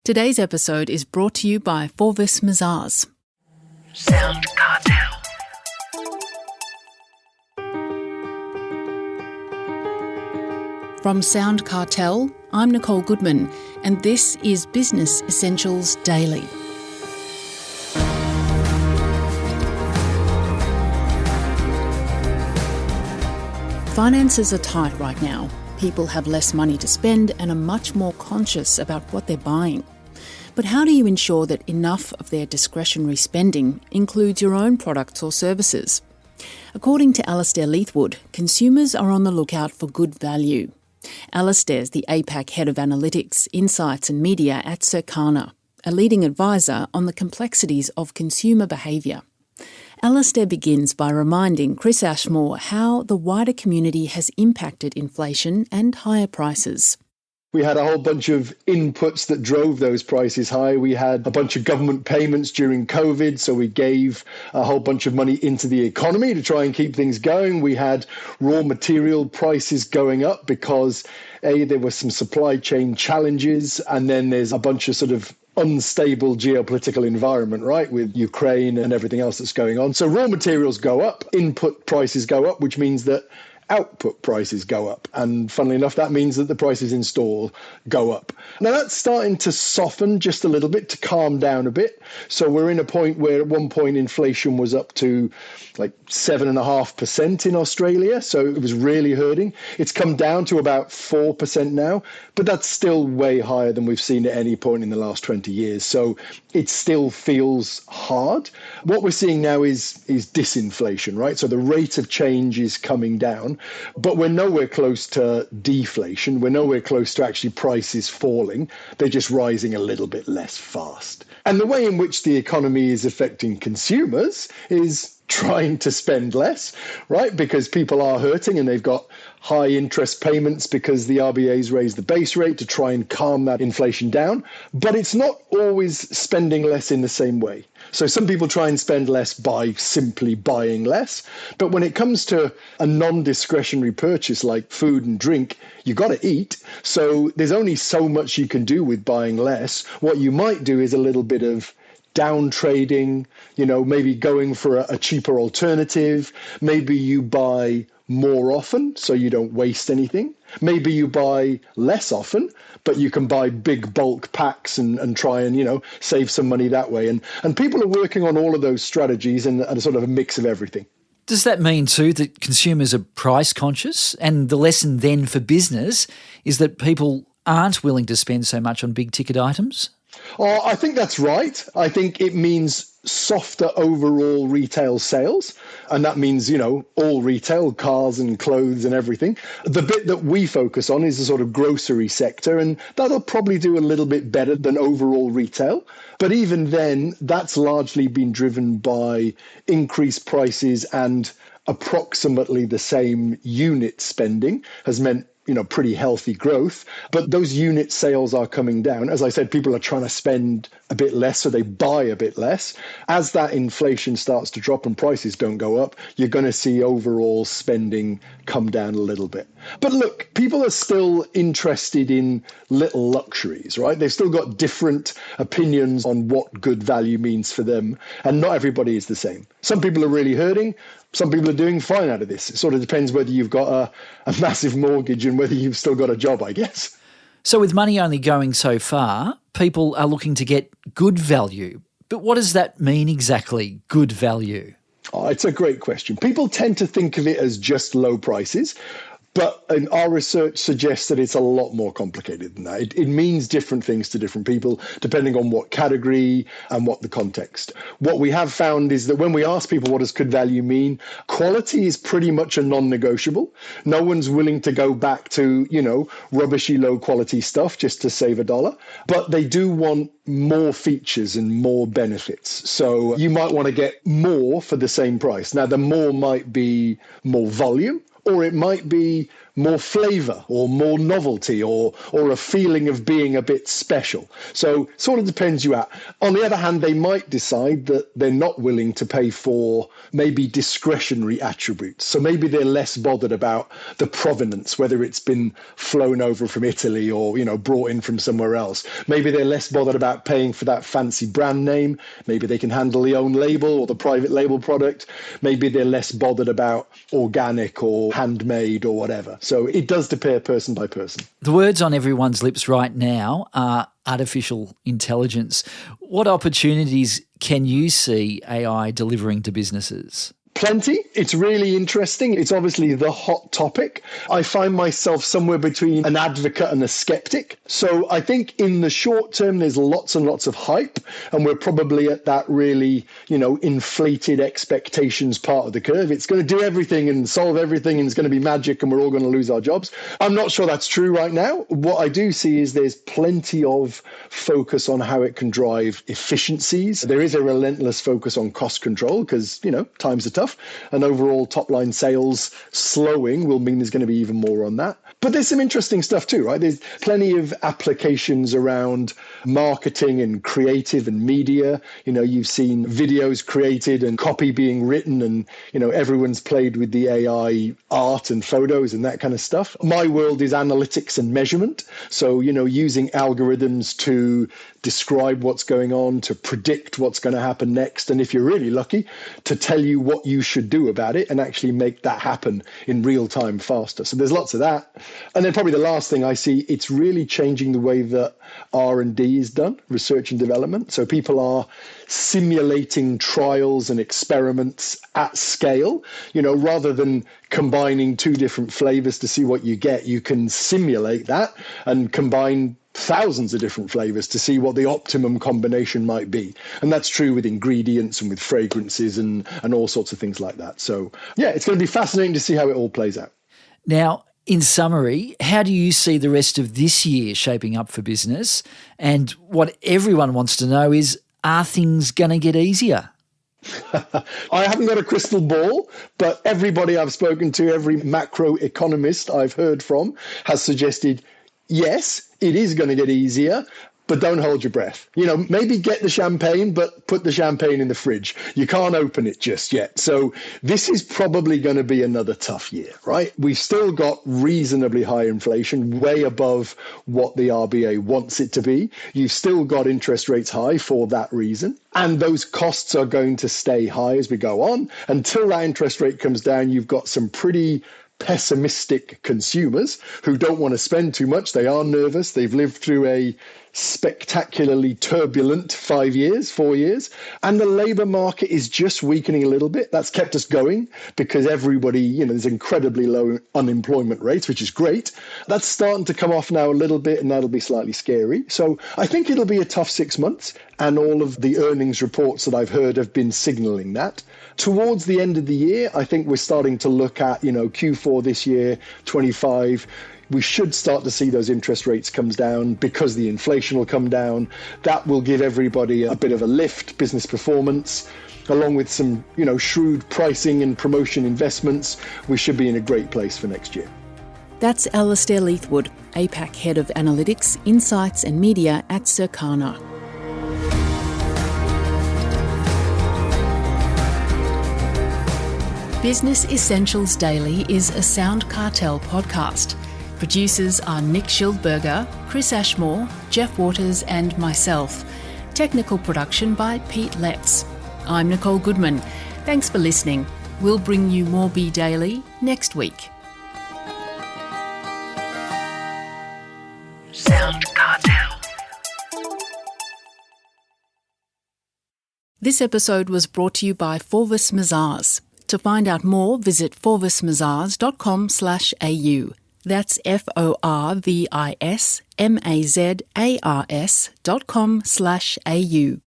Today's episode is brought to you by Forvis Mazars. SoundCartel. From SoundCartel, I'm Nicole Goodman, and this is Business Essentials Daily. Finances are tight right now. People have less money to spend and are much more conscious about what they're buying. But how do you ensure that enough of their discretionary spending includes your own products or services? According to Alistair Leathwood, consumers are on the lookout for good value. Alistair's the APAC Head of Analytics, Insights and Media at Circana, a leading advisor on the complexities of consumer behaviour. Alistair begins by reminding Chris Ashmore how the wider community has impacted inflation and higher prices. We had a whole bunch of inputs that drove those prices high. We had a bunch of government payments during COVID, so we gave a whole bunch of money into the economy to try and keep things going. We had raw material prices going up because, there were some supply chain challenges, and then there's a bunch of sort of unstable geopolitical environment, right, with Ukraine and everything else that's going on. So raw materials go up, input prices go up, which means that output prices go up. And funnily enough, that means that the prices in store go up. Now that's starting to soften just a little bit, to calm down a bit. So we're in a point where at one point inflation was up to like 7.5% in Australia. So it was really hurting. It's come down to about 4% now, but that's still way higher than we've seen at any point in the last 20 years. So it still feels hard. What we're seeing now is disinflation, right? So the rate of change is coming down. But we're nowhere close to deflation. We're nowhere close to actually prices falling. They're just rising a little bit less fast. And the way in which the economy is affecting consumers is trying to spend less, right? Because people are hurting and they've got high interest payments because the RBA's raised the base rate to try and calm that inflation down. But it's not always spending less in the same way. So some people try and spend less by simply buying less. But when it comes to a non-discretionary purchase like food and drink, you got to eat. So there's only so much you can do with buying less. What you might do is a little bit of down trading, maybe going for a cheaper alternative. Maybe you buy more often so you don't waste anything. Maybe you buy less often, but you can buy big bulk packs and try and, save some money that way. And people are working on all of those strategies and a sort of a mix of everything. Does that mean too that consumers are price conscious? And the lesson then for business is that people aren't willing to spend so much on big ticket items? Oh, I think that's right. I think it means softer overall retail sales. And that means, all retail, cars and clothes and everything. The bit that we focus on is the sort of grocery sector, and that'll probably do a little bit better than overall retail. But even then, that's largely been driven by increased prices, and approximately the same unit spending has meant pretty healthy growth. But those unit sales are coming down. As I said, people are trying to spend a bit less, so they buy a bit less. As that inflation starts to drop and prices don't go up, you're going to see overall spending come down a little bit. But look, people are still interested in little luxuries, right? They've still got different opinions on what good value means for them. And not everybody is the same. Some people are really hurting. Some people are doing fine out of this. It sort of depends whether you've got a massive mortgage and whether you've still got a job, I guess. So with money only going so far, people are looking to get good value. But what does that mean exactly, good value? Oh, it's a great question. People tend to think of it as just low prices. But our research suggests that it's a lot more complicated than that. It means different things to different people, depending on what category and what the context. What we have found is that when we ask people what does good value mean, quality is pretty much a non-negotiable. No one's willing to go back to, rubbishy low quality stuff just to save $1. But they do want more features and more benefits. So you might want to get more for the same price. Now, the more might be more volume, or it might be more flavour or more novelty or a feeling of being a bit special. So sort of depends you out. On the other hand, they might decide that they're not willing to pay for maybe discretionary attributes. So maybe they're less bothered about the provenance, whether it's been flown over from Italy or, brought in from somewhere else. Maybe they're less bothered about paying for that fancy brand name. Maybe they can handle the own label or the private label product. Maybe they're less bothered about organic or handmade or whatever. So it does depend person by person. The words on everyone's lips right now are artificial intelligence. What opportunities can you see AI delivering to businesses? Plenty. It's really interesting. It's obviously the hot topic. I find myself somewhere between an advocate and a skeptic. So I think in the short term, there's lots and lots of hype, and we're probably at that really, inflated expectations part of the curve. It's going to do everything and solve everything, and it's going to be magic, and we're all going to lose our jobs. I'm not sure that's true right now. What I do see is there's plenty of focus on how it can drive efficiencies. There is a relentless focus on cost control because, times are tough, and overall top line sales slowing will mean there's going to be even more on that. But there's some interesting stuff too, right? There's plenty of applications around marketing and creative and media. You've seen videos created and copy being written, and, everyone's played with the AI art and photos and that kind of stuff. My world is analytics and measurement. So, using algorithms to describe what's going on, to predict what's going to happen next, and if you're really lucky, to tell you what you should do about it and actually make that happen in real time faster. So there's lots of that. And then probably the last thing I see, it's really changing the way that R&D is done, research and development. So people are simulating trials and experiments at scale, rather than combining two different flavors to see what you get. You can simulate that and combine thousands of different flavors to see what the optimum combination might be. And that's true with ingredients and with fragrances and all sorts of things like that. So yeah, it's going to be fascinating to see how it all plays out. Now, in summary, how do you see the rest of this year shaping up for business? And what everyone wants to know is, are things going to get easier? I haven't got a crystal ball, but everybody I've spoken to, every macroeconomist I've heard from has suggested, yes, it is going to get easier, but don't hold your breath. Maybe get the champagne, but put the champagne in the fridge. You can't open it just yet. So this is probably going to be another tough year, right? We've still got reasonably high inflation, way above what the RBA wants it to be. You've still got interest rates high for that reason. And those costs are going to stay high as we go on. Until that interest rate comes down, you've got some pretty pessimistic consumers who don't want to spend too much. They are nervous. They've lived through a spectacularly turbulent 4 years. And the labour market is just weakening a little bit. That's kept us going because everybody, there's incredibly low unemployment rates, which is great. That's starting to come off now a little bit, and that'll be slightly scary. So I think it'll be a tough 6 months. And all of the earnings reports that I've heard have been signalling that. Towards the end of the year, I think we're starting to look at, Q4 this year, 25. We should start to see those interest rates come down because the inflation will come down. That will give everybody a bit of a lift, business performance, along with some, shrewd pricing and promotion investments. We should be in a great place for next year. That's Alistair Leathwood, APAC Head of Analytics, Insights and Media at Circana. Business Essentials Daily is a SoundCartel podcast. Producers are Nick Schildberger, Chris Ashmore, Jeff Waters and myself. Technical production by Pete Letts. I'm Nicole Goodman. Thanks for listening. We'll bring you more B Daily next week. SoundCartel. This episode was brought to you by Forvis Mazars. To find out more, visit forvismazars.com/au. That's FORVISMAZARS.com/au.